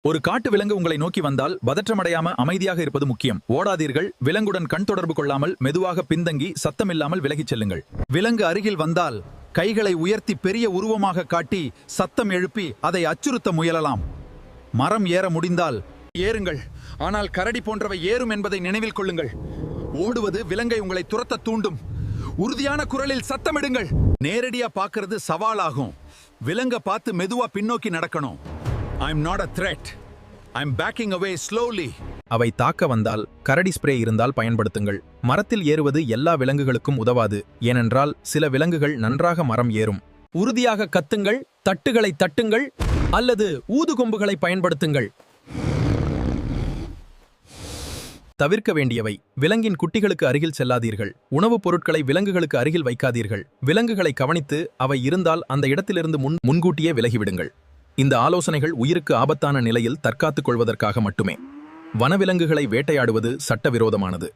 ஒரு காட்டு விலங்கு உங்களை நோக்கி வந்தால் பதற்றமடையாம அமைதியாக இருப்பது முக்கியம். ஓடாதீர்கள். விலங்குடன் கண் தொடர்பு கொள்ளாமல் மெதுவாக பின்தங்கி சத்தமில்லாமல் விலகிச் செல்லுங்கள். விலங்கு அருகில் வந்தால் கைகளை உயர்த்தி பெரிய உருவமாக காட்டி சத்தம் எழுப்பி அதை அச்சுறுத்த முயலலாம். மரம் ஏற முடிந்தால் ஏறுங்கள், ஆனால் கரடி போன்றவை ஏறும் என்பதை நினைவில் கொள்ளுங்கள். ஓடுவது விலங்கை உங்களை துரத்த தூண்டும். உறுதியான குரலில் சத்தமிடுங்கள். நேரடியா பார்க்கிறது சவாலாகும். விலங்க பார்த்து மெதுவா பின்னோக்கி நடக்கணும். I'm not a threat. I'm backing away slowly. அவை தாக்க வந்தால் கரடி ஸ்ப்ரே இருந்தால் பயன்படுத்துங்கள். மரத்தில் ஏறுவது எல்லா விலங்குகளுக்கும் உதவாது, ஏனென்றால் சில விலங்குகள் நன்றாக மரம் ஏறும். உறுதியாக கத்துங்கள், தட்டுகளை தட்டுங்கள் அல்லது ஊதுகொம்புகளை பயன்படுத்துங்கள். தவிர்க்க வேண்டியவை: விலங்கின் குட்டிகளுக்கு அருகில் செல்லாதீர்கள். உணவுப் பொருட்களை விலங்குகளுக்கு அருகில் வைக்காதீர்கள். விலங்குகளை கவனித்து அவை இருந்தால் அந்த இடத்திலிருந்து முன்கூட்டியே விலகிவிடுங்கள். இந்த ஆலோசனைகள் உயிருக்கு ஆபத்தான நிலையில் தற்காத்துக் கொள்வதற்காக மட்டுமே. வனவிலங்குகளை வேட்டையாடுவது சட்டவிரோதமானது.